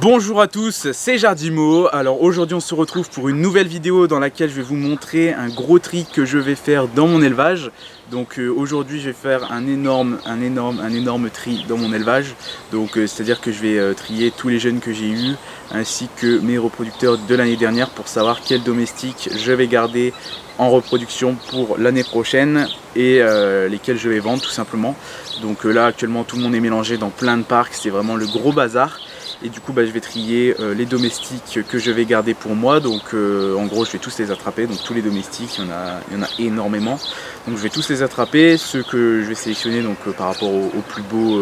Bonjour à tous, c'est Jardimo. Alors aujourd'hui on se retrouve pour une nouvelle vidéo dans laquelle je vais vous montrer un gros tri que je vais faire dans mon élevage. Donc aujourd'hui je vais faire un énorme tri dans mon élevage. Donc c'est-à-dire que je vais trier tous les jeunes que j'ai eus ainsi que mes reproducteurs de l'année dernière pour savoir quels domestiques je vais garder en reproduction pour l'année prochaine et lesquels je vais vendre tout simplement. Donc là actuellement tout le monde est mélangé dans plein de parcs, c'est vraiment le gros bazar. Et du coup je vais trier les domestiques que je vais garder pour moi. Donc en gros je vais tous les attraper, donc tous les domestiques, il y en a énormément. Donc je vais tous les attraper, ceux que je vais sélectionner donc, par rapport aux plus beaux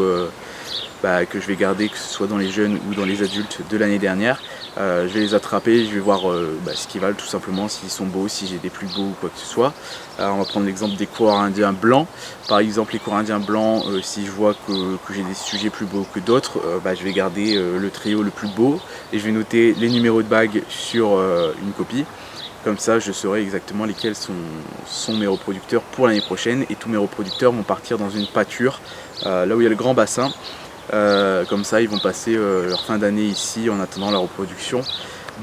que je vais garder, que ce soit dans les jeunes ou dans les adultes de l'année dernière. Je vais les attraper, je vais voir ce qu'ils valent tout simplement, s'ils sont beaux, si j'ai des plus beaux ou quoi que ce soit. Alors on va prendre l'exemple des coureurs indiens blancs. Par exemple les coureurs indiens blancs, si je vois que j'ai des sujets plus beaux que d'autres, je vais garder le trio le plus beau et je vais noter les numéros de bague sur une copie. Comme ça je saurai exactement lesquels sont mes reproducteurs pour l'année prochaine, et tous mes reproducteurs vont partir dans une pâture là où il y a le grand bassin. Comme ça ils vont passer leur fin d'année ici en attendant la reproduction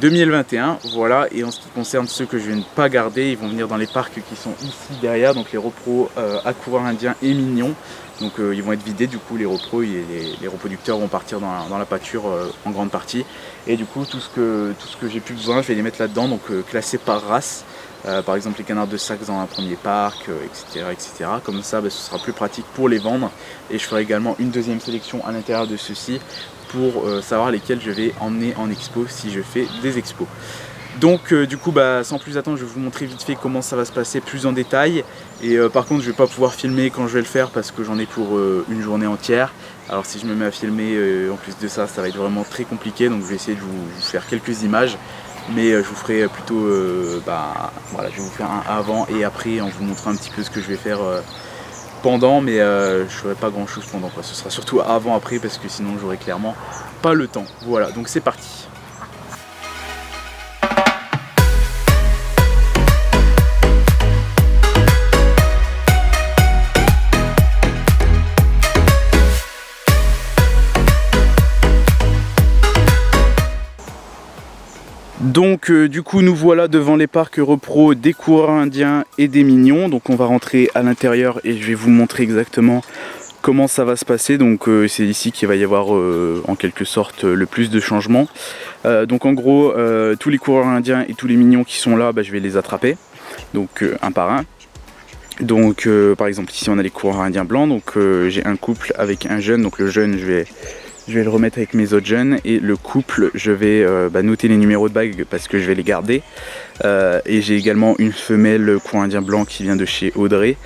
2021. Voilà, et en ce qui concerne ceux que je vais ne pas garder, ils vont venir dans les parcs qui sont ici derrière, donc les repros à coureurs indiens et mignons. Donc ils vont être vidés, du coup les repros et les reproducteurs vont partir dans la pâture en grande partie. Et du coup tout ce que j'ai plus besoin je vais les mettre là-dedans, donc classés par race. Par exemple les canards de Saxe dans un premier parc, etc. Comme ça ce sera plus pratique pour les vendre, et je ferai également une deuxième sélection à l'intérieur de ceux-ci pour savoir lesquels je vais emmener en expo si je fais des expos. Donc du coup sans plus attendre je vais vous montrer vite fait comment ça va se passer plus en détail. Et par contre je vais pas pouvoir filmer quand je vais le faire parce que j'en ai pour une journée entière. Alors si je me mets à filmer en plus de ça, ça va être vraiment très compliqué, donc je vais essayer de vous faire quelques images. Mais je vous ferai plutôt, voilà, je vais vous faire un avant et après en vous montrant un petit peu ce que je vais faire pendant, mais je ne ferai pas grand chose pendant, quoi. Ce sera surtout avant après parce que sinon j'aurai clairement pas le temps. Voilà, donc c'est parti. Donc du coup nous voilà devant les parcs repros des coureurs indiens et des mignons. Donc on va rentrer à l'intérieur et je vais vous montrer exactement comment ça va se passer. Donc c'est ici qu'il va y avoir en quelque sorte le plus de changements. Donc en gros tous les coureurs indiens et tous les mignons qui sont là, je vais les attraper, donc un par un. Donc par exemple ici on a les coureurs indiens blancs, donc j'ai un couple avec un jeune, donc le jeune je vais le remettre avec mes autres jeunes, et le couple je vais noter les numéros de bague parce que je vais les garder. Et j'ai également une femelle coureur indien blanc qui vient de chez Audrey,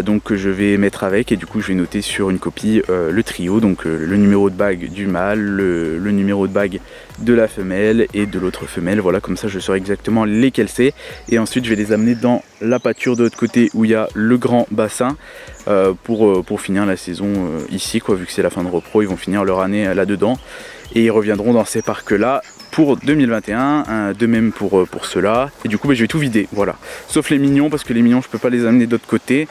donc je vais mettre avec, et du coup je vais noter sur une copie le trio, donc le numéro de bague du mâle, le numéro de bague de la femelle et de l'autre femelle. Voilà, comme ça je saurai exactement lesquels c'est, et ensuite je vais les amener dans la pâture de l'autre côté où il y a le grand bassin pour finir la saison ici, quoi. Vu que c'est la fin de repro, ils vont finir leur année là-dedans et ils reviendront dans ces parcs là pour 2021, de même pour ceux-là. Et du coup je vais tout vider, voilà, sauf les mignons, parce que les mignons je peux pas les amener d'autre côté,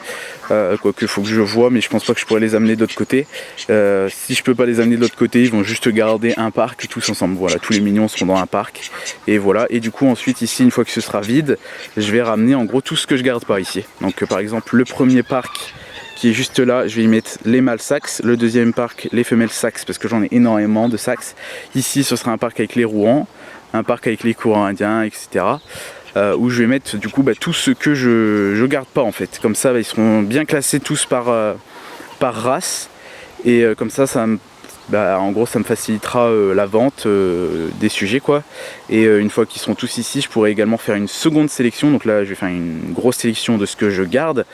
quoique faut que je vois, mais je pense pas que je pourrais les amener d'autre côté. Si je peux pas les amener de l'autre côté, ils vont juste garder un parc tous ensemble. Voilà, tous les mignons seront dans un parc, et voilà. Et du coup ensuite ici, une fois que ce sera vide, je vais ramener en gros tout ce que je garde par ici. Donc par exemple le premier parc qui est juste là, je vais y mettre les mâles Saxe, le deuxième parc les femelles Saxe parce que j'en ai énormément de Saxe. Ici ce sera un parc avec les Rouen, un parc avec les coureurs indiens, etc. Où je vais mettre du coup tout ce que je garde pas en fait. Comme ça ils seront bien classés tous par race, et comme ça en gros ça me facilitera la vente des sujets, quoi. Et une fois qu'ils seront tous ici, je pourrai également faire une seconde sélection. Donc là je vais faire une grosse sélection de ce que je garde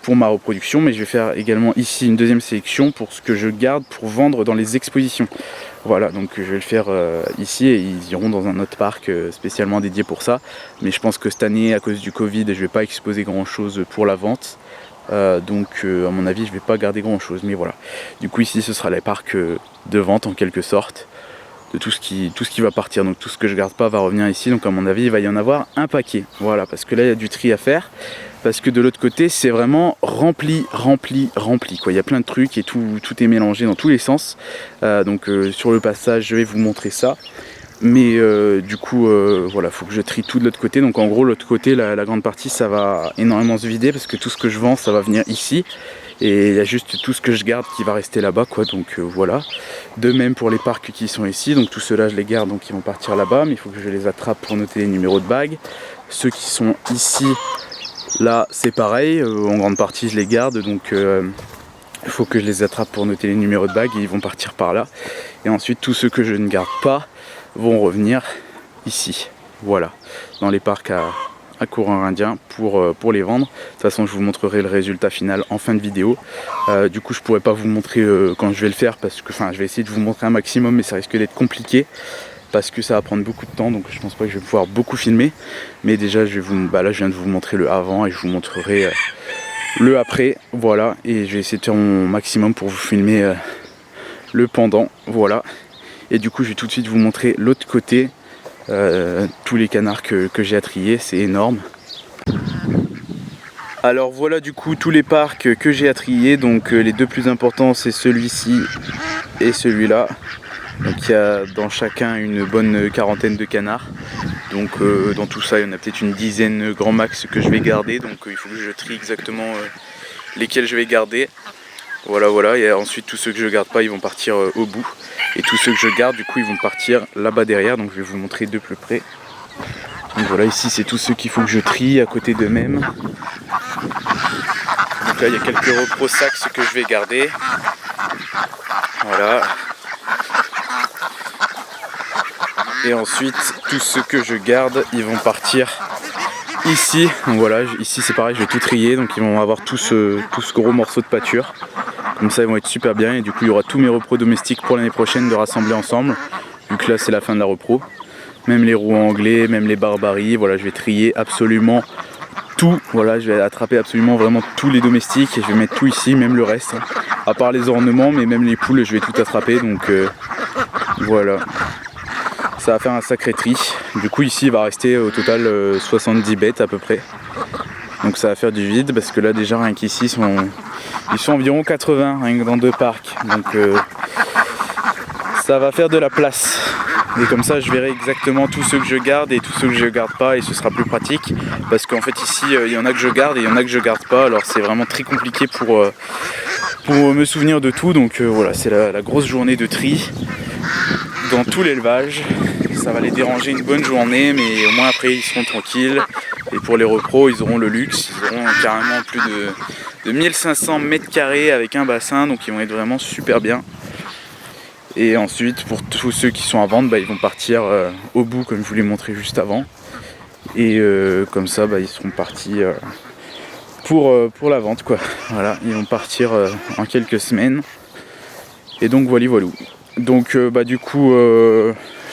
pour ma reproduction, mais je vais faire également ici une deuxième sélection pour ce que je garde pour vendre dans les expositions. Voilà, donc je vais le faire ici, et ils iront dans un autre parc spécialement dédié pour ça. Mais je pense que cette année, à cause du Covid, je vais pas exposer grand chose pour la vente. Donc à mon avis je vais pas garder grand chose, mais voilà. Du coup ici ce sera les parcs de vente en quelque sorte de tout ce qui va partir. Donc tout ce que je garde pas va revenir ici, donc à mon avis il va y en avoir un paquet. Voilà, parce que là il y a du tri à faire. parce que de l'autre côté c'est vraiment rempli quoi. Il y a plein de trucs et tout est mélangé dans tous les sens. Donc sur le passage je vais vous montrer ça. Mais du coup voilà, faut que je trie tout de l'autre côté. Donc en gros l'autre côté, la grande partie, ça va énormément se vider parce que tout ce que je vends ça va venir ici. Et il y a juste tout ce que je garde qui va rester là-bas quoi, donc voilà. De même pour les parcs qui sont ici, donc tout ceux-là je les garde, donc ils vont partir là-bas. Mais il faut que je les attrape pour noter les numéros de bague. Ceux qui sont ici, là c'est pareil, en grande partie je les garde, donc il faut que je les attrape pour noter les numéros de bague et ils vont partir par là. Et ensuite tous ceux que je ne garde pas vont revenir ici, voilà, dans les parcs à courant indien pour les vendre. De toute façon je vous montrerai le résultat final en fin de vidéo. Du coup je pourrais pas vous montrer quand je vais le faire, parce que je vais essayer de vous montrer un maximum, mais ça risque d'être compliqué parce que ça va prendre beaucoup de temps, donc je pense pas que je vais pouvoir beaucoup filmer. Mais déjà je vais là je viens de vous montrer le avant et je vous montrerai le après, voilà. Et je vais essayer de faire mon maximum pour vous filmer le pendant, voilà. Et du coup je vais tout de suite vous montrer l'autre côté, tous les canards que j'ai à trier, c'est énorme. Alors voilà du coup tous les parcs que j'ai à trier. Donc les deux plus importants c'est celui-ci et celui-là. Donc il y a dans chacun une bonne quarantaine de canards. Donc dans tout ça il y en a peut-être une dizaine grand max que je vais garder. Donc il faut que je trie exactement lesquels je vais garder. Voilà, et ensuite tous ceux que je garde pas ils vont partir au bout. Et tous ceux que je garde du coup ils vont partir là-bas derrière. Donc je vais vous montrer de plus près. Donc voilà, ici c'est tous ceux qu'il faut que je trie à côté d'eux-mêmes. Donc là il y a quelques repros sax que je vais garder. Voilà. Et ensuite tous ceux que je garde ils vont partir ici. Donc voilà, ici c'est pareil, je vais tout trier. Donc ils vont avoir tout ce gros morceau de pâture. Comme ça ils vont être super bien. Et du coup il y aura tous mes repros domestiques pour l'année prochaine de rassembler ensemble. Vu que là c'est la fin de la repro. Même les roux anglais, même les barbaries, voilà, je vais trier absolument tout. Voilà, je vais attraper absolument vraiment tous les domestiques et je vais mettre tout ici, même le reste. À part les ornements, mais même les poules, je vais tout attraper. Donc voilà, ça va faire un sacré tri. Du coup ici il va rester au total 70 bêtes à peu près. Donc ça va faire du vide parce que là déjà rien qu'ici ils sont environ 80 rien que dans 2 parcs. Donc ça va faire de la place. Et comme ça je verrai exactement tous ceux que je garde et tous ceux que je garde pas, et ce sera plus pratique. Parce qu'en fait ici il y en a que je garde et il y en a que je garde pas. Alors c'est vraiment très compliqué pour me souvenir de tout. Donc voilà, c'est la grosse journée de tri dans tout l'élevage. Ça va les déranger une bonne journée, mais au moins après ils seront tranquilles. Et pour les repros ils auront le luxe, ils auront carrément plus de 1500 mètres carrés avec un bassin. Donc ils vont être vraiment super bien. Et ensuite pour tous ceux qui sont à vendre, ils vont partir au bout comme je vous l'ai montré juste avant. Et comme ça ils seront partis pour la vente quoi. Voilà, ils vont partir en quelques semaines. Et donc voilà. Donc du coup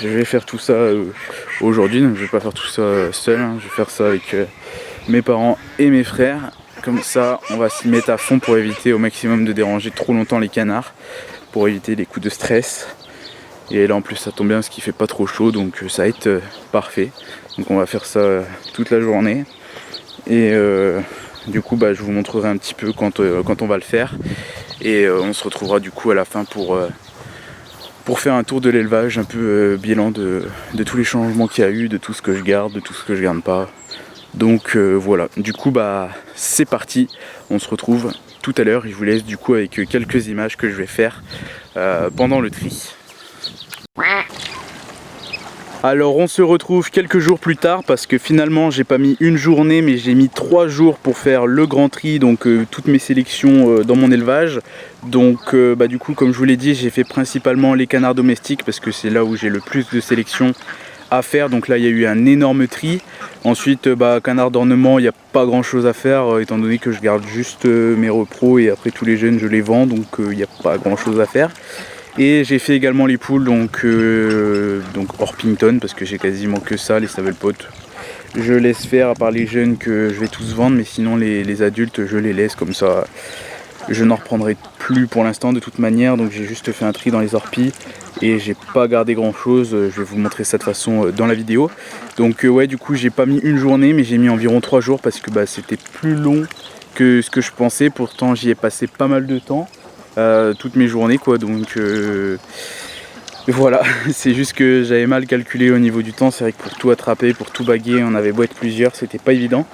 je vais faire tout ça aujourd'hui. Donc je vais pas faire tout ça seul, hein. Je vais faire ça avec mes parents et mes frères. Comme ça on va s'y mettre à fond pour éviter au maximum de déranger trop longtemps les canards, pour éviter les coups de stress. Et là en plus ça tombe bien parce qu'il fait pas trop chaud, donc ça va être parfait. Donc on va faire ça toute la journée. Et du coup je vous montrerai un petit peu quand on va le faire. Et on se retrouvera du coup à la fin pour faire un tour de l'élevage, un peu bilan de tous les changements qu'il y a eu, de tout ce que je garde, de tout ce que je garde pas. Donc voilà, du coup c'est parti, on se retrouve tout à l'heure. Je vous laisse du coup avec quelques images que je vais faire pendant le tri. Alors on se retrouve quelques jours plus tard, parce que finalement j'ai pas mis une journée mais j'ai mis 3 jours pour faire le grand tri, donc toutes mes sélections dans mon élevage. Donc du coup comme je vous l'ai dit, j'ai fait principalement les canards domestiques parce que c'est là où j'ai le plus de sélections à faire. Donc là il y a eu un énorme tri. Ensuite canards d'ornement, il n'y a pas grand chose à faire étant donné que je garde juste mes repros et après tous les jeunes je les vends, donc il n'y a pas grand chose à faire. Et j'ai fait également les poules, donc Orpington, parce que j'ai quasiment que ça, les Savelpots. Je laisse faire à part les jeunes que je vais tous vendre, mais sinon les adultes je les laisse comme ça. Je n'en reprendrai plus pour l'instant de toute manière, donc j'ai juste fait un tri dans les orpis et j'ai pas gardé grand chose. Je vais vous montrer ça de façon dans la vidéo. Donc ouais, du coup j'ai pas mis une journée, mais j'ai mis environ 3 jours parce que c'était plus long que ce que je pensais. Pourtant j'y ai passé pas mal de temps, toutes mes journées quoi, donc voilà. C'est juste que j'avais mal calculé au niveau du temps. C'est vrai que pour tout attraper, pour tout baguer, on avait beau être plusieurs, c'était pas évident.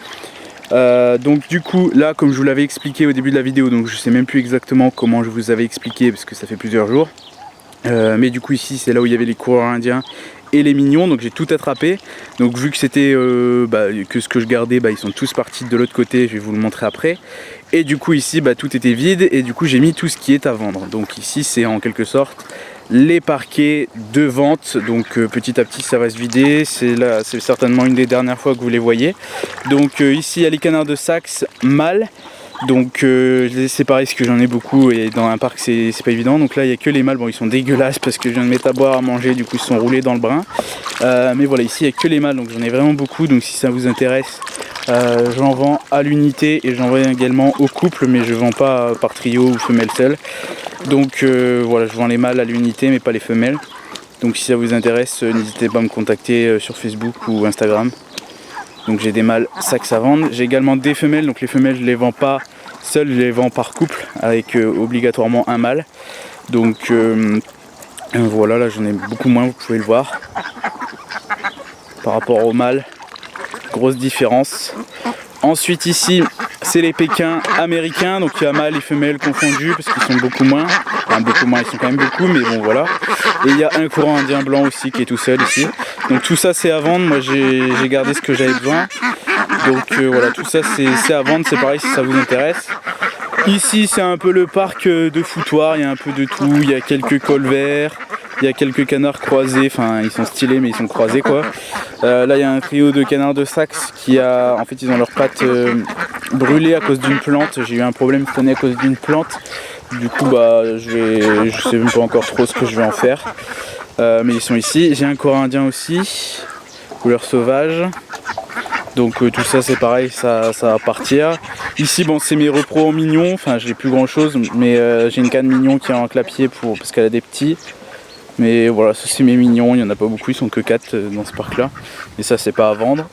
Donc du coup là, comme je vous l'avais expliqué au début de la vidéo, donc je sais même plus exactement comment je vous avais expliqué parce que ça fait plusieurs jours, mais du coup ici c'est là où il y avait les coureurs indiens et les mignons, donc j'ai tout attrapé. Donc vu que c'était que ce que je gardais, ils sont tous partis de l'autre côté, je vais vous le montrer après. Et du coup ici tout était vide, et du coup j'ai mis tout ce qui est à vendre. Donc ici c'est en quelque sorte les parquets de vente. Donc petit à petit ça va se vider. C'est certainement une des dernières fois que vous les voyez. Donc ici il y a les canards de Saxe mâles. Donc je les ai séparés parce que j'en ai beaucoup et dans un parc c'est pas évident. Donc là il n'y a que les mâles, bon ils sont dégueulasses parce que je viens de mettre à boire, à manger, du coup ils sont roulés dans le brun. Mais voilà, ici il n'y a que les mâles, donc j'en ai vraiment beaucoup. Donc si ça vous intéresse, j'en vends à l'unité et j'en vends également au couple, mais je vends pas par trio ou femelle seule. Donc voilà, je vends les mâles à l'unité mais pas les femelles. Donc si ça vous intéresse, n'hésitez pas à me contacter sur Facebook ou Instagram. Donc j'ai des mâles Saxe à vendre, j'ai également des femelles. Donc les femelles je les vends pas seules, je les vends par couple avec obligatoirement un mâle. Donc voilà, là j'en ai beaucoup moins, vous pouvez le voir. Par rapport au mâle, grosse différence. Ensuite ici c'est les Pékins américains, donc il y a mâles et femelles confondus parce qu'ils sont beaucoup moins. Enfin beaucoup moins, ils sont quand même beaucoup, mais bon voilà. Et il y a un courant indien blanc aussi qui est tout seul ici. Donc tout ça c'est à vendre, moi j'ai gardé ce que j'avais besoin. Donc voilà, tout ça c'est à vendre, c'est pareil si ça vous intéresse. Ici c'est un peu le parc de foutoir, il y a un peu de tout, il y a quelques cols verts, il y a quelques canards croisés, enfin ils sont stylés mais ils sont croisés quoi. Là il y a un trio de canards de Saxe qui en fait ils ont leurs pattes brûlées à cause d'une plante. J'ai eu un problème cette année à cause d'une plante. Du coup je sais même pas encore trop ce que je vais en faire. Mais ils sont ici. J'ai un courant indien aussi, couleur sauvage. Donc tout ça c'est pareil, ça va partir. Ici c'est mes repros mignons, enfin j'ai plus grand chose, mais j'ai une canne mignon qui est en clapier parce qu'elle a des petits. Mais voilà, ça c'est mes mignons, il n'y en a pas beaucoup, ils sont que 4 dans ce parc là. Et ça c'est pas à vendre.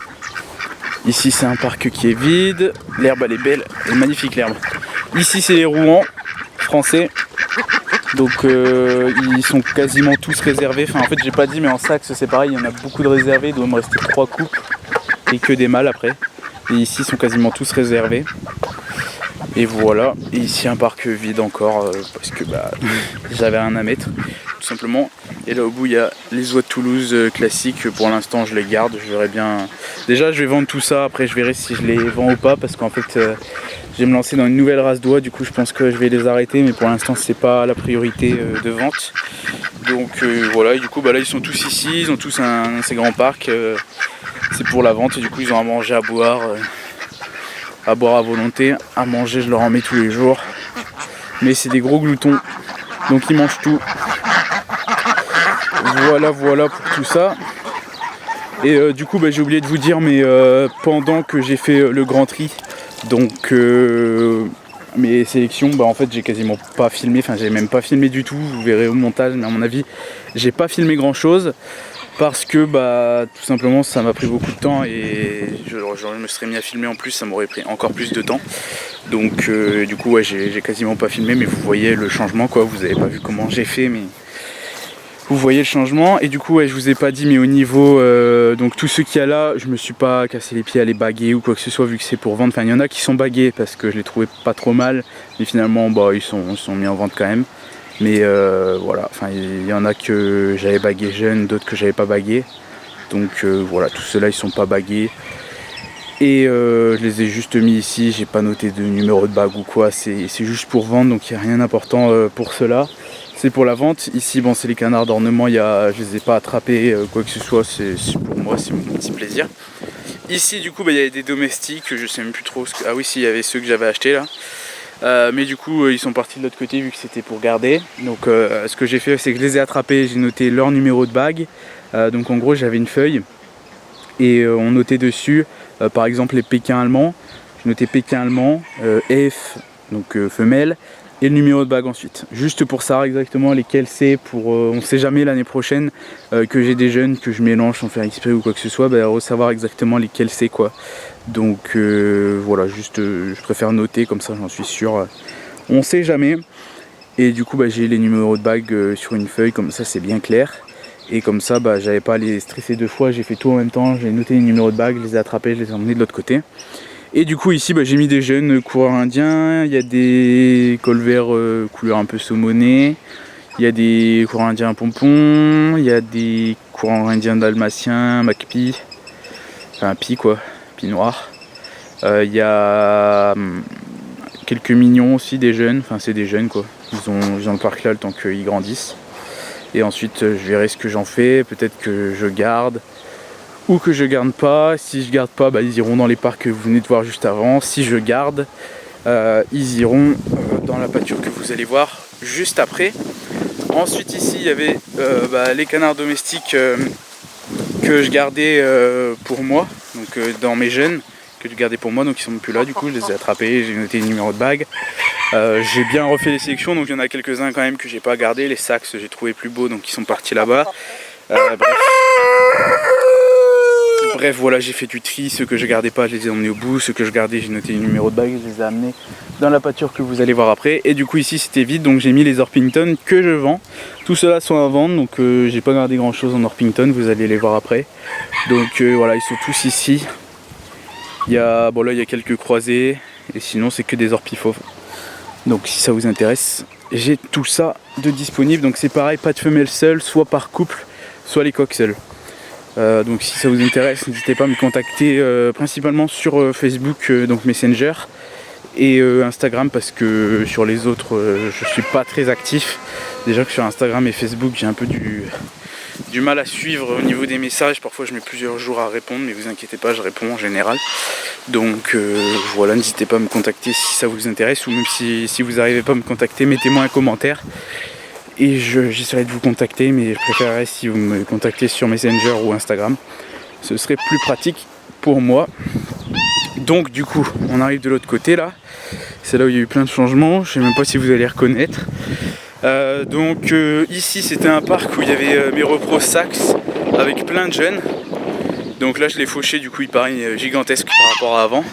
Ici c'est un parc qui est vide, l'herbe elle est belle, elle est magnifique l'herbe. Ici c'est les Rouen français. Donc ils sont quasiment tous réservés. Enfin en fait j'ai pas dit, mais en Saxe c'est pareil, il y en a beaucoup de réservés, il doit me rester 3 couples et que des mâles après. Et ici ils sont quasiment tous réservés. Et voilà, et ici un parc vide encore parce que j'avais rien à mettre tout simplement. Et là au bout il y a les oies de Toulouse classiques. Pour l'instant je les garde, je verrai bien. Déjà je vais vendre tout ça, après je verrai si je les vends ou pas, parce qu'en fait je vais me lancer dans une nouvelle race d'oies. Du coup je pense que je vais les arrêter, mais pour l'instant c'est pas la priorité de vente. Donc voilà, et du coup là ils sont tous ici, ils ont tous ces grands parcs. C'est pour la vente et du coup ils ont à manger, à boire à volonté. À manger je leur en mets tous les jours, mais c'est des gros gloutons donc ils mangent tout. Voilà pour tout ça. Et du coup j'ai oublié de vous dire, mais pendant que j'ai fait le grand tri, donc mes sélections, en fait j'ai quasiment pas filmé, enfin j'ai même pas filmé du tout, vous verrez au montage, mais à mon avis j'ai pas filmé grand chose parce que tout simplement ça m'a pris beaucoup de temps et je me serais mis à filmer en plus, ça m'aurait pris encore plus de temps. Donc du coup ouais, j'ai quasiment pas filmé, mais vous voyez le changement quoi. Vous avez pas vu comment j'ai fait, mais vous voyez le changement. Et du coup ouais, je vous ai pas dit, mais au niveau donc tout ce qu'il y a là, je me suis pas cassé les pieds à les baguer ou quoi que ce soit, vu que c'est pour vendre. Enfin il y en a qui sont bagués parce que je les trouvais pas trop mal, mais finalement ils sont mis en vente quand même. Mais voilà, enfin il y en a que j'avais bagué jeune, d'autres que j'avais pas bagué. Donc voilà, tous ceux-là ils sont pas bagués. Et je les ai juste mis ici, j'ai pas noté de numéro de bague ou quoi, c'est juste pour vendre, donc il n'y a rien d'important pour cela. C'est pour la vente. Ici c'est les canards d'ornement, je les ai pas attrapés, quoi que ce soit, c'est pour moi, c'est mon petit plaisir. Ici du coup il y avait des domestiques, je sais même plus trop ah oui, si, il y avait ceux que j'avais achetés là. Mais du coup ils sont partis de l'autre côté vu que c'était pour garder. Donc ce que j'ai fait c'est que je les ai attrapés, j'ai noté leur numéro de bague. Donc en gros j'avais une feuille et on notait dessus par exemple les Pékins allemands. Je notais Pékin allemand, F donc femelle, et le numéro de bague ensuite. Juste pour savoir exactement lesquels c'est, pour on sait jamais l'année prochaine que j'ai des jeunes que je mélange sans faire exprès ou quoi que ce soit, savoir exactement lesquels c'est quoi. Donc voilà, juste je préfère noter comme ça, j'en suis sûr. On sait jamais. Et du coup j'ai les numéros de bague sur une feuille, comme ça c'est bien clair. Et comme ça j'avais pas à les stresser deux fois, j'ai fait tout en même temps, j'ai noté les numéros de bague, je les ai attrapés, je les ai emmenés de l'autre côté. Et du coup ici j'ai mis des jeunes coureurs indiens, il y a des colverts couleur un peu saumonée, il y a des coureurs indiens pompons, il y a des coureurs indiens dalmatiens, macpi, enfin pi quoi, pi noir. Il y a quelques mignons aussi, des jeunes, enfin c'est des jeunes quoi, ils ont le parc là le temps qu'ils grandissent. Et ensuite je verrai ce que j'en fais, peut-être que je garde ou que je garde pas. Si je garde pas, ils iront dans les parcs que vous venez de voir juste avant. Si je garde, ils iront dans la pâture que vous allez voir juste après. Ensuite ici il y avait les canards domestiques que je gardais pour moi, donc dans mes jeunes que je gardais pour moi, donc ils sont plus là, du coup je les ai attrapés, j'ai noté les numéros de bague. J'ai bien refait les sélections, donc il y en a quelques-uns quand même que j'ai pas gardé. Les sax j'ai trouvé plus beaux, donc ils sont partis là-bas. Bref, voilà, j'ai fait du tri. Ceux que je gardais pas, je les ai emmenés au bout. Ceux que je gardais, j'ai noté les numéros de bague, je les ai amenés dans la pâture que vous allez voir après. Et du coup ici c'était vide, donc j'ai mis les Orpington que je vends. Tout cela sont à vendre, donc j'ai pas gardé grand chose en Orpington, vous allez les voir après. Donc voilà, ils sont tous ici. Il y a il y a quelques croisés, et sinon c'est que des orpifauves. Donc si ça vous intéresse, j'ai tout ça de disponible. Donc c'est pareil, pas de femelles seules, soit par couple, soit les coqs seuls. Donc si ça vous intéresse, n'hésitez pas à me contacter principalement sur Facebook, donc Messenger, et Instagram, parce que sur les autres je suis pas très actif. Déjà que sur Instagram et Facebook j'ai un peu du mal à suivre au niveau des messages. Parfois je mets plusieurs jours à répondre, mais vous inquiétez pas, je réponds en général. Donc voilà, n'hésitez pas à me contacter si ça vous intéresse, ou même si vous n'arrivez pas à me contacter, mettez-moi un commentaire et j'essaierai de vous contacter, mais je préférerais si vous me contactez sur Messenger ou Instagram, ce serait plus pratique pour moi. Donc du coup on arrive de l'autre côté là, c'est là où il y a eu plein de changements, je sais même pas si vous allez reconnaître. Ici c'était un parc où il y avait mes repros sax avec plein de jeunes. Donc là je l'ai fauché, du coup il paraît gigantesque par rapport à avant.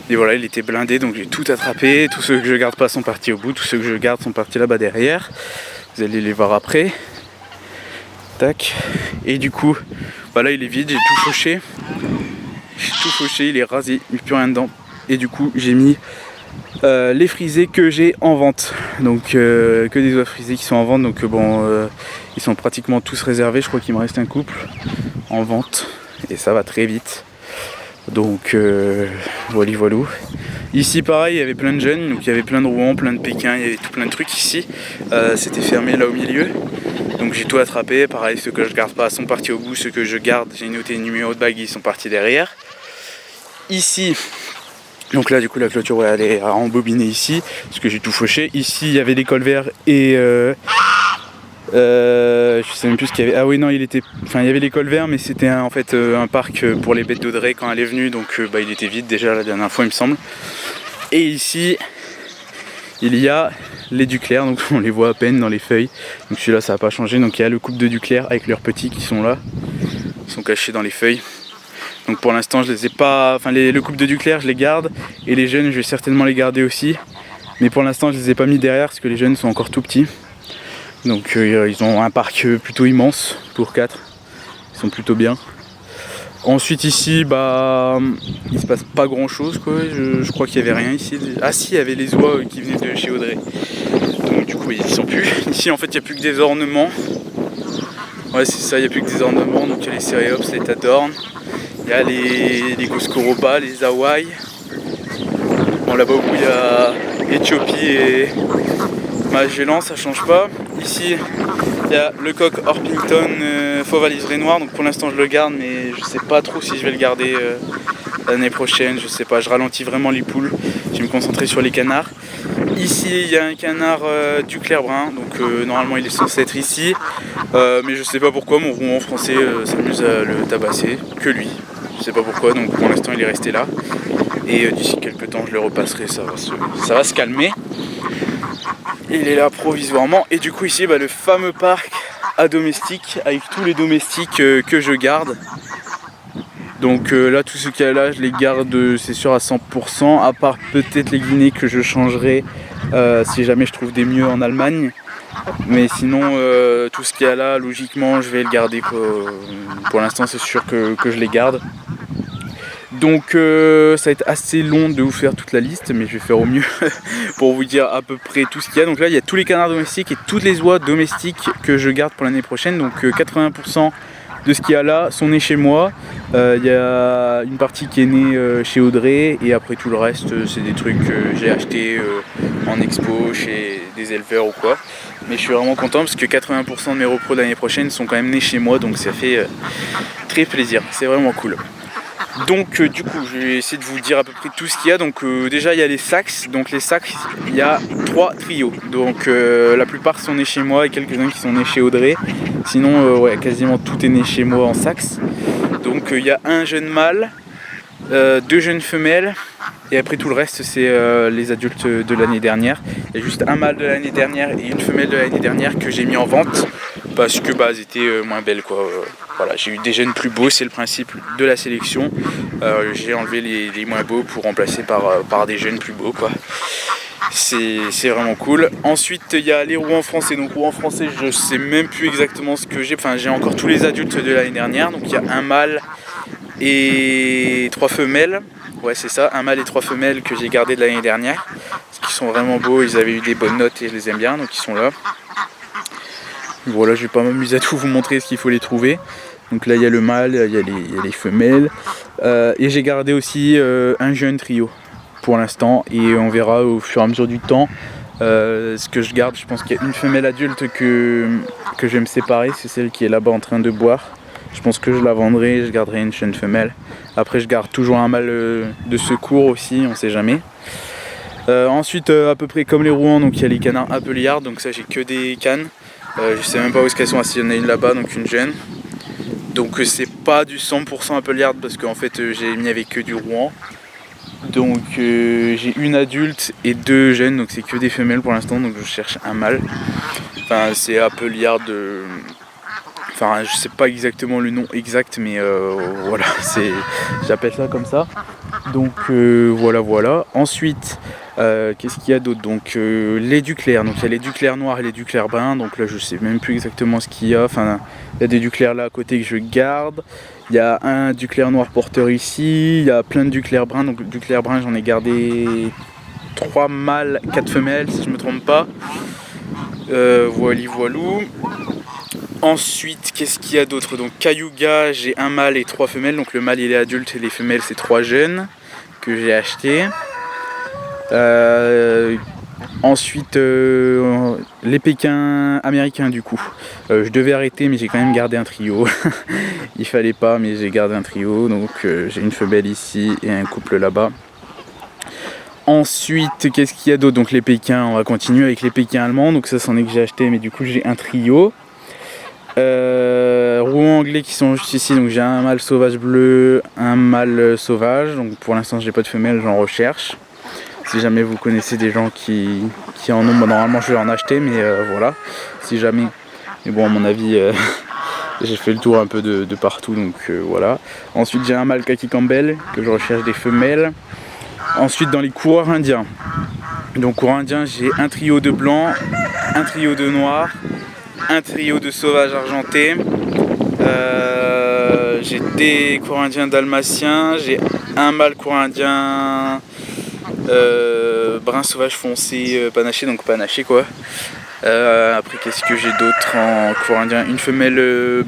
Et voilà, il était blindé, donc j'ai tout attrapé. Tous ceux que je garde pas sont partis au bout, tous ceux que je garde sont partis là-bas derrière. Vous allez les voir après. Tac. Et du coup, là il est vide, j'ai tout fauché. J'ai tout fauché, il est rasé, il n'y a plus rien dedans. Et du coup j'ai mis les frisés que j'ai en vente. Donc que des oies frisées qui sont en vente. Donc ils sont pratiquement tous réservés. Je crois qu'il me reste un couple en vente. Et ça va très vite. Donc voilà. Ici pareil, il y avait plein de jeunes, donc il y avait plein de Rouen, plein de Pékin, il y avait tout plein de trucs ici. C'était fermé là au milieu. Donc j'ai tout attrapé. Pareil, ceux que je garde pas sont partis au bout, ceux que je garde, j'ai noté les numéros de bague, ils sont partis derrière. Ici, donc là du coup la clôture elle est à embobiner ici, parce que j'ai tout fauché. Ici il y avait des colverts et je sais même plus ce qu'il y avait. Ah oui non, il y avait les colverts, mais c'était en fait un parc pour les bêtes d'Audrey quand elle est venue, donc il était vide déjà la dernière fois il me semble. Et ici il y a les Duclair, donc on les voit à peine dans les feuilles. Donc celui-là ça n'a pas changé, donc il y a le couple de Duclair avec leurs petits qui sont là, ils sont cachés dans les feuilles. Donc pour l'instant je les ai pas, le couple de Duclair je les garde, et les jeunes je vais certainement les garder aussi. Mais pour l'instant je les ai pas mis derrière parce que les jeunes sont encore tout petits. Donc ils ont un parc plutôt immense pour 4, ils sont plutôt bien. Ensuite ici il se passe pas grand chose quoi, je crois qu'il y avait rien ici. Ah si, il y avait les oies qui venaient de chez Audrey. Donc du coup ils y sont plus. Ici en fait il n'y a plus que des ornements. Ouais c'est ça, il n'y a plus que des ornements, donc il y a les Cériops, les Tadornes, il y a les Coscoroba, les Hawaï. Bon là-bas où il y a Éthiopie et Magellan, ça change pas. Ici il y a le coq Orpington fauve à liseré noir, donc pour l'instant je le garde, mais je sais pas trop si je vais le garder l'année prochaine, je sais pas, je ralentis vraiment les poules, je vais me concentrer sur les canards. Ici il y a un canard Duclair brun, donc normalement il est censé être ici, mais je sais pas pourquoi mon Rouen français s'amuse à le tabasser, que lui, je sais pas pourquoi, donc pour l'instant il est resté là, et d'ici quelques temps je le repasserai, ça va se calmer. Il est là provisoirement. Et du coup ici le fameux parc à domestiques avec tous les domestiques que je garde. Donc là tout ce qu'il y a là je les garde c'est sûr à 100%, à part peut-être les guinées que je changerai si jamais je trouve des mieux en Allemagne. Mais sinon tout ce qu'il y a là logiquement je vais le garder quoi. Pour l'instant c'est sûr que je les garde. Donc ça va être assez long de vous faire toute la liste, mais je vais faire au mieux pour vous dire à peu près tout ce qu'il y a. Donc là il y a tous les canards domestiques et toutes les oies domestiques que je garde pour l'année prochaine. Donc 80% de ce qu'il y a là sont nés chez moi. Il y a une partie qui est née chez Audrey et après tout le reste c'est des trucs que j'ai acheté en expo chez des éleveurs ou quoi. Mais je suis vraiment content parce que 80% de mes repros de l'année prochaine sont quand même nés chez moi, donc ça fait très plaisir, c'est vraiment cool. Donc du coup je vais essayer de vous dire à peu près tout ce qu'il y a. Donc déjà il y a les sacs. Donc les sacs il y a 3 trios. Donc la plupart sont nés chez moi et quelques-uns qui sont nés chez Audrey. Sinon ouais, quasiment tout est né chez moi en sacs. Donc il y a un jeune mâle, 2 jeunes femelles. Et après tout le reste c'est les adultes de l'année dernière. Il y a juste un mâle de l'année dernière et une femelle de l'année dernière que j'ai mis en vente. Parce que elles étaient moins belles quoi. Voilà, j'ai eu des jeunes plus beaux, c'est le principe de la sélection. J'ai enlevé les moins beaux pour remplacer par des jeunes plus beaux quoi. C'est vraiment cool. Ensuite il y a les Rouen français. Donc Rouen français je sais même plus exactement ce que j'ai. Enfin j'ai encore tous les adultes de l'année dernière. Donc il y a un mâle et 3 femelles. Ouais c'est ça, un mâle et 3 femelles que j'ai gardé de l'année dernière. Parce qu'ils sont vraiment beaux, ils avaient eu des bonnes notes et je les aime bien, donc ils sont là. Voilà, je vais pas m'amuser à tout vous montrer ce qu'il faut les trouver. Donc là il y a le mâle, il y a les femelles. Et j'ai gardé aussi un jeune trio pour l'instant. Et on verra au fur et à mesure du temps ce que je garde. Je pense qu'il y a une femelle adulte que je vais me séparer. C'est celle qui est là-bas en train de boire. Je pense que je la vendrai, je garderai une jeune femelle. Après je garde toujours un mâle de secours aussi, on sait jamais. Ensuite à peu près comme les Rouen, donc il y a les canards Appelliard. Donc ça j'ai que des cannes. Je sais même pas où est-ce qu'elles sont, s'il y en a une là-bas, donc une jeune. Donc c'est pas du 100% Appelliard parce qu'en fait j'ai mis avec que du Rouen. Donc j'ai une adulte et 2 jeunes, donc c'est que des femelles pour l'instant, donc je cherche un mâle. Enfin c'est Appelliard de... Enfin je sais pas exactement le nom exact mais voilà, j'appelle ça comme ça. Donc voilà. Ensuite qu'est-ce qu'il y a d'autre? Donc les Duclair. Donc il y a les Duclair noirs et les Duclair bruns. Donc là je sais même plus exactement ce qu'il y a. Enfin il y a des Duclair là à côté que je garde. Il y a un Duclair noir porteur ici. Il y a plein de Duclair bruns. Donc Duclair brun j'en ai gardé 3 mâles, 4 femelles si je me trompe pas. Voilou. Ensuite qu'est-ce qu'il y a d'autre? Donc Cayuga, j'ai un mâle et 3 femelles. Donc le mâle il est adulte et les femelles c'est 3 jeunes que j'ai acheté. Ensuite les Pékins américains du coup. Je devais arrêter mais j'ai quand même gardé un trio. Il fallait pas mais j'ai gardé un trio. Donc j'ai une femelle ici et un couple là-bas. Ensuite qu'est-ce qu'il y a d'autre? Donc les Pékins, on va continuer avec les Pékins allemands. Donc ça c'en est que j'ai acheté mais du coup j'ai un trio. Rouen anglais qui sont juste ici. Donc j'ai un mâle sauvage bleu, un mâle sauvage. Donc pour l'instant j'ai pas de femelle, j'en recherche. Si jamais vous connaissez des gens qui en ont, normalement je vais en acheter, mais voilà, si jamais. Mais bon, à mon avis, j'ai fait le tour un peu de partout, donc voilà. Ensuite, j'ai un mâle Kaki Campbell, que je recherche des femelles. Ensuite, dans les coureurs indiens. Donc, coureurs indiens, j'ai un trio de blancs, un trio de noirs, un trio de sauvages argentés. J'ai des coureurs indiens dalmatiens, j'ai un mâle coureur indien. Brun sauvage foncé panaché, donc panaché quoi. Après qu'est-ce que j'ai d'autre en coureur indien? Une femelle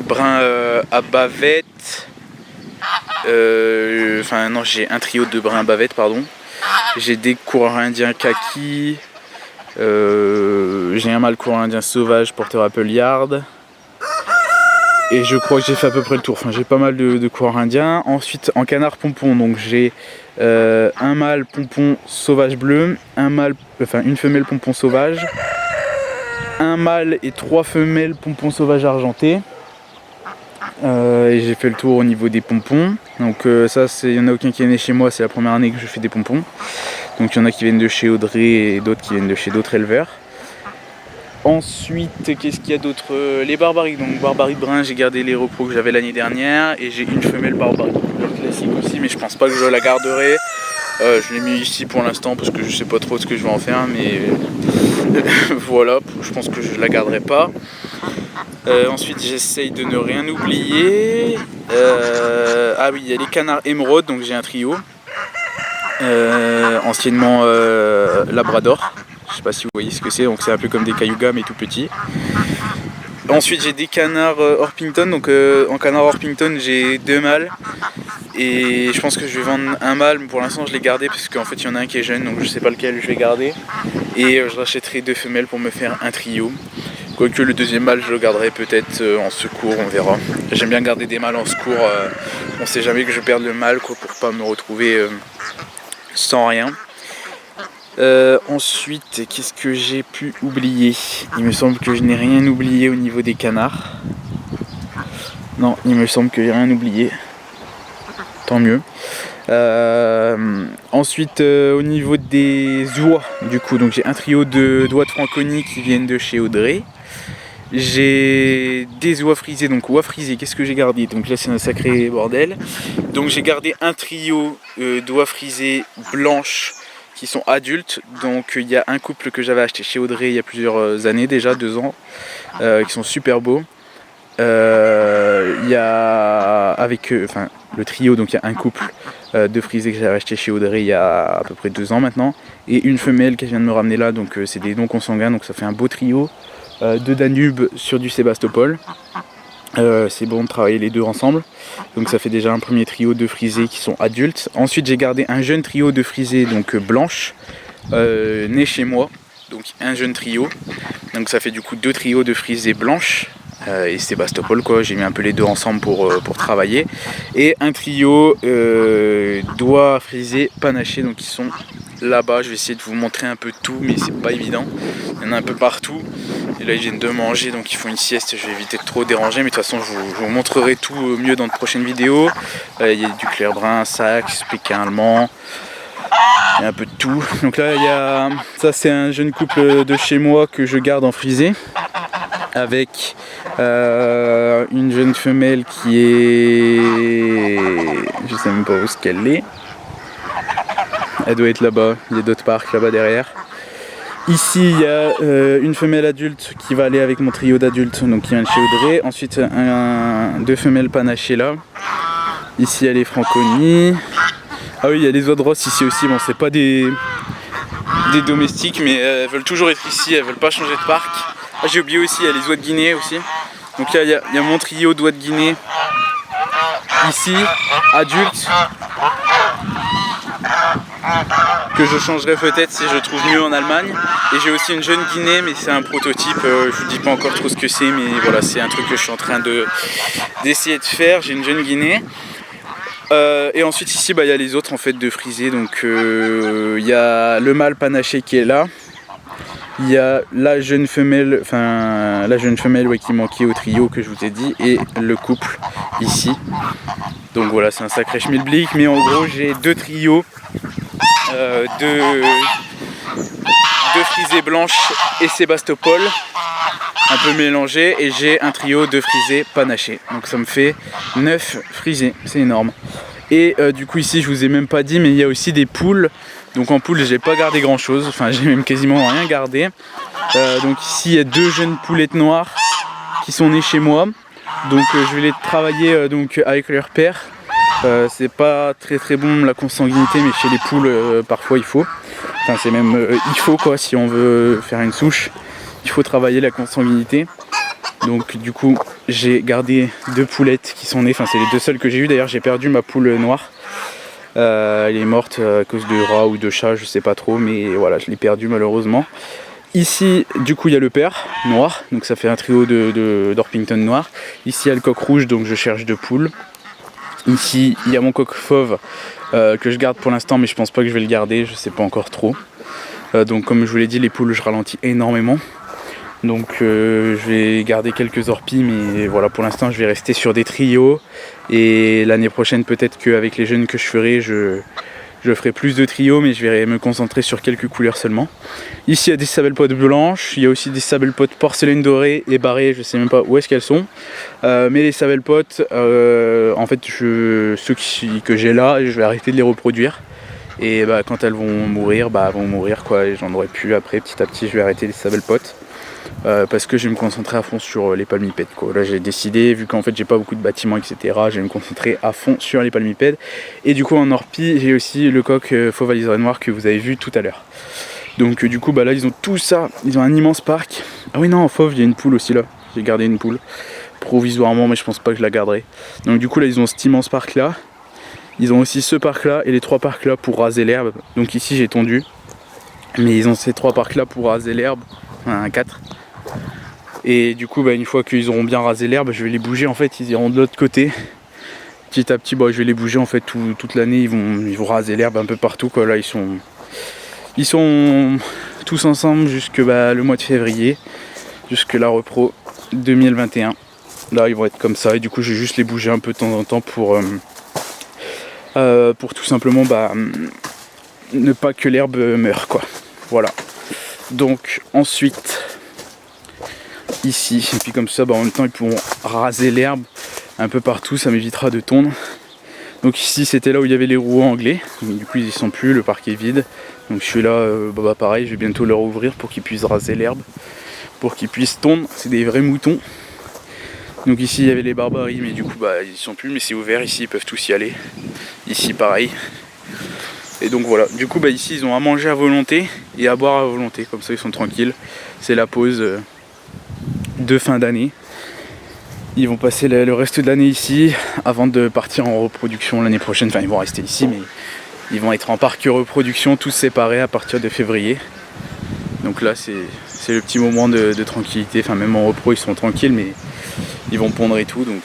brun à bavette. Enfin non, j'ai un trio de brun à bavette pardon. J'ai des coureurs indiens kaki. J'ai un mâle coureur indien sauvage porteur Appelliard. Et je crois que j'ai fait à peu près le tour. Enfin j'ai pas mal de coureurs indiens. Ensuite en canard pompon, donc j'ai un mâle pompon sauvage bleu, une femelle pompon sauvage, un mâle et 3 femelles pompons sauvages argentés. Et j'ai fait le tour au niveau des pompons. Donc ça, il n'y en a aucun qui est né chez moi, c'est la première année que je fais des pompons. Donc il y en a qui viennent de chez Audrey et d'autres qui viennent de chez d'autres éleveurs. Ensuite, qu'est-ce qu'il y a d'autre? Les barbaries. Donc barbarie de brun, j'ai gardé les repros que j'avais l'année dernière. Et j'ai une femelle barbarie de couleur classique aussi, mais je pense pas que je la garderai. Je l'ai mis ici pour l'instant parce que je sais pas trop ce que je vais en faire, mais voilà, je pense que je la garderai pas. Ensuite j'essaye de ne rien oublier. Ah oui, il y a les canards émeraude, donc j'ai un trio. Anciennement Labrador. Je sais pas si vous voyez ce que c'est, donc c'est un peu comme des cayugas mais tout petits. Ensuite j'ai des canards Orpington, donc en canard Orpington j'ai 2 mâles. Et je pense que je vais vendre un mâle, mais pour l'instant je l'ai gardé parce qu'en fait il y en a un qui est jeune, donc je sais pas lequel je vais garder. Et je rachèterai 2 femelles pour me faire un trio. Quoique le deuxième mâle je le garderai peut-être en secours, on verra. J'aime bien garder des mâles en secours, on sait jamais que je perde le mâle quoi, pour pas me retrouver sans rien. Ensuite, qu'est-ce que j'ai pu oublier? Il me semble que je n'ai rien oublié au niveau des canards. Non, il me semble que j'ai rien oublié. Tant mieux. Ensuite, au niveau des oies, du coup, donc j'ai un trio de doigts de Franconie qui viennent de chez Audrey. J'ai des oies frisées, donc oies frisées, qu'est-ce que j'ai gardé? Donc là c'est un sacré bordel. Donc j'ai gardé un trio d'oies frisées blanches qui sont adultes. Donc il y a un couple que j'avais acheté chez Audrey il y a plusieurs années déjà, 2 ans, qui sont super beaux. Il y a avec le trio, donc il y a un couple de frisés que j'avais acheté chez Audrey il y a à peu près 2 ans maintenant, et une femelle qui vient de me ramener là, donc c'est des non consanguins, donc ça fait un beau trio de Danube sur du Sébastopol. C'est bon de travailler les deux ensemble, donc ça fait déjà un premier trio de frisés qui sont adultes. Ensuite j'ai gardé un jeune trio de frisés donc blanches nés chez moi, donc un jeune trio, donc ça fait du coup 2 trios de frisés blanches et Sébastopol quoi, j'ai mis un peu les deux ensemble pour travailler, et un trio d'oies frisées panachées, donc ils sont là-bas. Je vais essayer de vous montrer un peu tout, mais c'est pas évident, il y en a un peu partout. Et là ils viennent de manger, donc ils font une sieste, je vais éviter de trop déranger, mais de toute façon je vous montrerai tout mieux dans de prochaines vidéos. Il y a du clair brun, sax, pékin allemand, il y a un peu de tout. Donc là il y a, ça c'est un jeune couple de chez moi que je garde en frisé, avec une jeune femelle qui est, je sais même pas où est-ce qu'elle est, elle doit être là-bas, il y a d'autres parcs là-bas derrière. Ici il y a une femelle adulte qui va aller avec mon trio d'adultes, donc qui vient de chez Audrey. Ensuite 2 femelles panachées là. Ici il y a les Franconie. Ah oui, il y a les oies de Rosse ici aussi. Bon, c'est pas des domestiques, mais elles veulent toujours être ici, elles veulent pas changer de parc. Ah, j'ai oublié aussi, il y a les oies de Guinée aussi. Donc là il y a mon trio d'oies de Guinée ici, adultes, que je changerai peut-être si je trouve mieux en Allemagne. Et j'ai aussi une jeune Guinée, mais c'est un prototype, je vous dis pas encore trop ce que c'est, mais voilà, c'est un truc que je suis en train d'essayer de faire. J'ai une jeune Guinée. Et ensuite ici il y a les autres en fait de frisés, donc il y a le mâle panaché qui est là. Il y a la jeune femelle, ouais, qui manquait au trio que je vous ai dit, et le couple ici. Donc voilà, c'est un sacré schmilblick, mais en gros j'ai 2 trios de frisées blanches et Sébastopol un peu mélangés, et j'ai un trio de frisées panachées. Donc ça me fait 9 frisées, c'est énorme. Et du coup ici je vous ai même pas dit, mais il y a aussi des poules. Donc en poule j'ai pas gardé grand chose, enfin j'ai même quasiment rien gardé. Donc ici il y a 2 jeunes poulettes noires qui sont nées chez moi. Donc je vais les travailler donc avec leur père. C'est pas très bon la consanguinité, mais chez les poules parfois il faut. Enfin c'est même il faut quoi, si on veut faire une souche, il faut travailler la consanguinité. Donc du coup j'ai gardé 2 poulettes qui sont nées, enfin c'est les 2 seules que j'ai eues. D'ailleurs j'ai perdu ma poule noire. Elle est morte à cause de rats ou de chats, je sais pas trop, mais voilà, je l'ai perdue malheureusement. Ici, du coup, il y a le père noir, donc ça fait un trio d'Orpington noir. Ici, il y a le coq rouge, donc je cherche 2 poules. Ici, il y a mon coq fauve que je garde pour l'instant, mais je pense pas que je vais le garder, je sais pas encore trop. Donc, comme je vous l'ai dit, les poules, je ralentis énormément. Donc je vais garder quelques orpies, mais voilà, pour l'instant je vais rester sur des trios, et l'année prochaine peut-être qu'avec les jeunes que je ferai, je Je ferai plus de trios, mais je vais me concentrer sur quelques couleurs seulement. Ici, il y a des sabelpotes blanches, il y a aussi des sabelpotes porcelaine dorée et barrées, je sais même pas où est-ce qu'elles sont. Mais les sabelpotes, en fait, ceux que j'ai là, je vais arrêter de les reproduire. Et bah, quand elles vont mourir, bah, elles vont mourir quoi, et j'en aurai plus après, petit à petit, je vais arrêter les sabelpotes. Parce que je vais me concentrer à fond sur les palmipèdes quoi. Là j'ai décidé, vu qu'en fait j'ai pas beaucoup de bâtiments etc, je vais me concentrer à fond sur les palmipèdes. Et du coup en orpi j'ai aussi le coq fauve à liseré noir que vous avez vu tout à l'heure. Donc du coup bah là ils ont tout ça, ils ont un immense parc. Ah oui non en fauve il y a une poule aussi là, j'ai gardé une poule provisoirement mais je pense pas que je la garderai. Donc du coup là ils ont cet immense parc là, ils ont aussi ce parc là et les 3 parcs là pour raser l'herbe. Donc ici j'ai tondu, mais ils ont ces 3 parcs là pour raser l'herbe, enfin 4. Et du coup bah, une fois qu'ils auront bien rasé l'herbe, je vais les bouger en fait, ils iront de l'autre côté. Petit à petit bah, je vais les bouger en fait toute l'année, ils vont raser l'herbe un peu partout quoi. Là ils sont tous ensemble jusque bah, le mois de février, jusque la repro 2021. Là ils vont être comme ça et du coup je vais juste les bouger un peu de temps en temps pour tout simplement bah, ne pas que l'herbe meure quoi. Voilà. Donc ensuite ici, et puis comme ça bah, en même temps ils pourront raser l'herbe un peu partout, ça m'évitera de tondre. Donc ici c'était là où il y avait les roues anglais, donc, du coup ils y sont plus, le parc est vide. Donc je suis là, bah, pareil, je vais bientôt leur ouvrir pour qu'ils puissent raser l'herbe, pour qu'ils puissent tondre, c'est des vrais moutons. Donc ici il y avait les barbaries mais du coup bah, ils y sont plus, mais c'est ouvert ici, ils peuvent tous y aller. Ici pareil. Et donc voilà, du coup bah, ici ils ont à manger à volonté et à boire à volonté, comme ça ils sont tranquilles. C'est la pause de fin d'année. Ils vont passer le reste de l'année ici avant de partir en reproduction l'année prochaine. Enfin ils vont rester ici mais ils vont être en parc reproduction tous séparés à partir de février. Donc là c'est le petit moment de tranquillité. Enfin même en repro ils sont tranquilles mais ils vont pondre et tout donc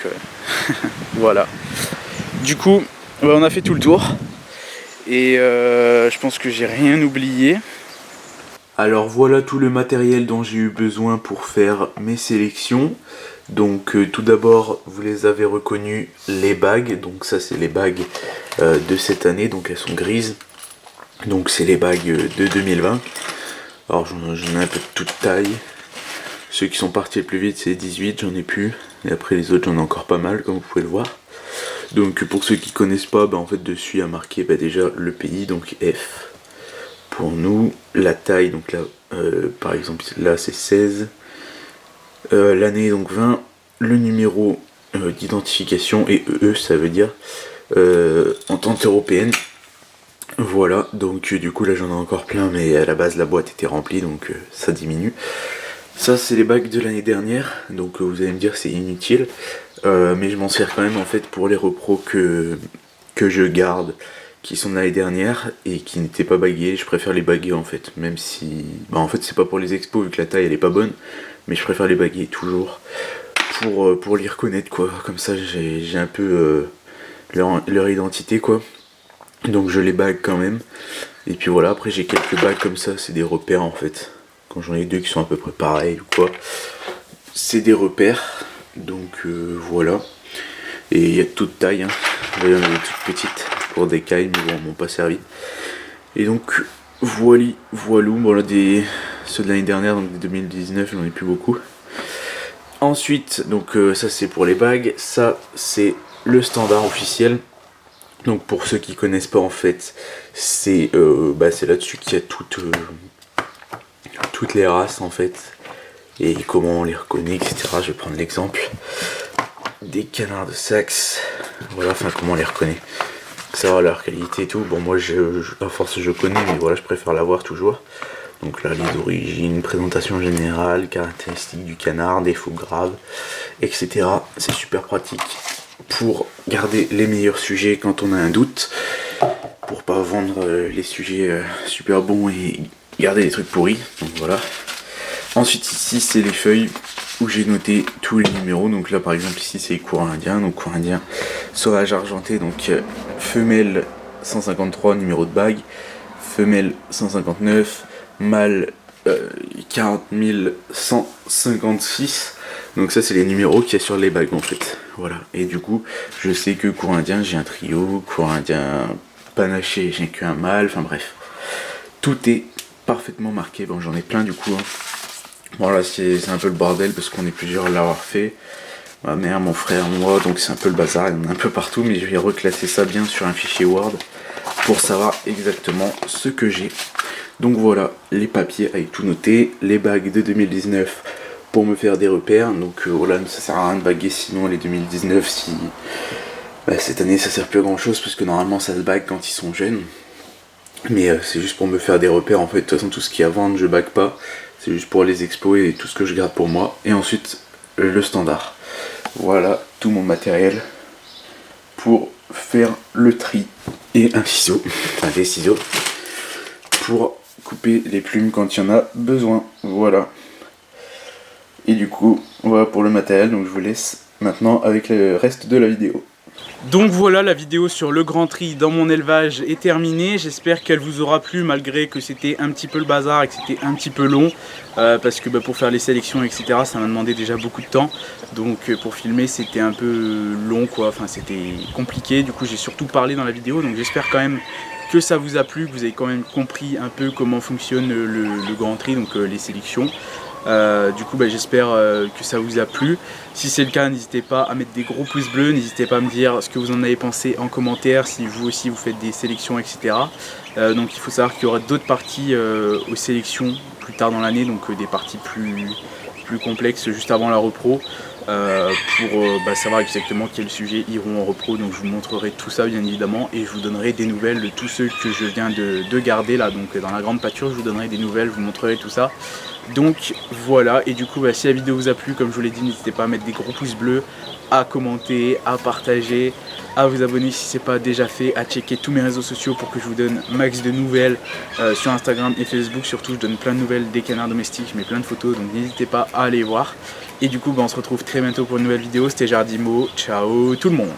voilà. Du coup bah, on a fait tout le tour et je pense que j'ai rien oublié. Alors voilà tout le matériel dont j'ai eu besoin pour faire mes sélections. Donc tout d'abord vous les avez reconnus, les bagues. Donc ça c'est les bagues de cette année, donc elles sont grises. Donc c'est les bagues de 2020. Alors j'en ai un peu de toute taille. Ceux qui sont partis le plus vite c'est 18, j'en ai plus. Et après les autres j'en ai encore pas mal comme vous pouvez le voir. Donc pour ceux qui connaissent pas, bah, en fait dessus il y a marqué bah, déjà le pays, donc F. Pour nous, la taille, donc là, par exemple, là c'est 16, l'année donc 20, le numéro d'identification et EE, ça veut dire entente européenne. Voilà, donc du coup là j'en ai encore plein, mais à la base la boîte était remplie, donc ça diminue. Ça c'est les bagues de l'année dernière, donc vous allez me dire c'est inutile, mais je m'en sers quand même en fait pour les repros que je garde, qui sont de l'année dernière et qui n'étaient pas bagués. Je préfère les baguer en fait, même si bah en fait c'est pas pour les expos vu que la taille elle est pas bonne, mais je préfère les baguer toujours pour les reconnaître quoi. Comme ça j'ai un peu leur identité quoi, donc je les bague quand même. Et puis voilà, après j'ai quelques bagues comme ça, c'est des repères en fait. Quand j'en ai deux qui sont à peu près pareils ou quoi, c'est des repères. Donc voilà. Et il y a de toute taille, hein. Là, il y en a des toutes petites pour des cailles, mais bon, elles m'ont pas servi. Et donc, voilou. Bon, là, ceux de l'année dernière, donc de 2019, j'en ai plus beaucoup. Ensuite, donc, ça c'est pour les bagues. Ça, c'est le standard officiel. Donc, pour ceux qui connaissent pas, en fait, c'est là-dessus qu'il y a toutes les races, en fait. Et comment on les reconnaît, etc. Je vais prendre l'exemple des canards de Saxe, voilà, enfin comment on les reconnaît, savoir leur qualité et tout. Bon moi à force je connais, mais voilà je préfère l'avoir toujours. Donc là les origines, présentation générale, caractéristiques du canard, défauts graves, etc. C'est super pratique pour garder les meilleurs sujets quand on a un doute, pour pas vendre les sujets super bons et garder les trucs pourris. Donc voilà. Ensuite ici c'est les feuilles où j'ai noté tous les numéros. Donc là par exemple ici c'est les courants indiens, donc courant indien sauvage argenté, donc femelle 153 numéro de bague, femelle 159, mâle 40 156. Donc ça c'est les numéros qu'il y a sur les bagues en fait. Voilà. Et du coup je sais que courant indien j'ai un trio, courant indien panaché, j'ai qu'un mâle, enfin bref. Tout est parfaitement marqué, bon j'en ai plein du coup. Hein. Bon là c'est un peu le bordel parce qu'on est plusieurs à l'avoir fait. Ma mère, mon frère, moi, donc c'est un peu le bazar, il y en a un peu partout, mais je vais reclasser ça bien sur un fichier Word pour savoir exactement ce que j'ai. Donc voilà, les papiers avec tout noté, les bagues de 2019 pour me faire des repères, donc voilà, ça sert à rien de baguer sinon les 2019 si... cette année ça sert plus à grand chose parce que normalement ça se bague quand ils sont jeunes. Mais c'est juste pour me faire des repères en fait, de toute façon tout ce qui est à vendre je bague pas, c'est juste pour les expos et tout ce que je garde pour moi. Et ensuite le standard. Voilà tout mon matériel pour faire le tri et un ciseau, enfin des ciseaux pour couper les plumes quand il y en a besoin. Voilà. Et du coup, voilà pour le matériel, donc je vous laisse maintenant avec le reste de la vidéo. Donc voilà, la vidéo sur le grand tri dans mon élevage est terminée. J'espère qu'elle vous aura plu malgré que c'était un petit peu le bazar et que c'était un petit peu long. Parce que pour faire les sélections etc ça m'a demandé déjà beaucoup de temps. Donc pour filmer c'était un peu long quoi, enfin c'était compliqué. Du coup j'ai surtout parlé dans la vidéo, donc j'espère quand même que ça vous a plu, que vous avez quand même compris un peu comment fonctionne le grand tri, donc les sélections. Du coup j'espère que ça vous a plu. Si c'est le cas, n'hésitez pas à mettre des gros pouces bleus, n'hésitez pas à me dire ce que vous en avez pensé en commentaire, si vous aussi vous faites des sélections etc. Donc il faut savoir qu'il y aura d'autres parties aux sélections plus tard dans l'année, donc des parties plus complexes juste avant la repro, pour savoir exactement quels sujets iront en repro. Donc je vous montrerai tout ça bien évidemment et je vous donnerai des nouvelles de tous ceux que je viens de garder là, donc dans la grande pâture je vous donnerai des nouvelles, je vous montrerai tout ça. Donc voilà, et du coup si la vidéo vous a plu, comme je vous l'ai dit, n'hésitez pas à mettre des gros pouces bleus, à commenter, à partager, à vous abonner si ce n'est pas déjà fait, à checker tous mes réseaux sociaux pour que je vous donne max de nouvelles sur Instagram et Facebook. Surtout je donne plein de nouvelles des canards domestiques, je mets plein de photos, donc n'hésitez pas à aller voir. Et du coup on se retrouve très bientôt pour une nouvelle vidéo. C'était Jardimo, ciao tout le monde.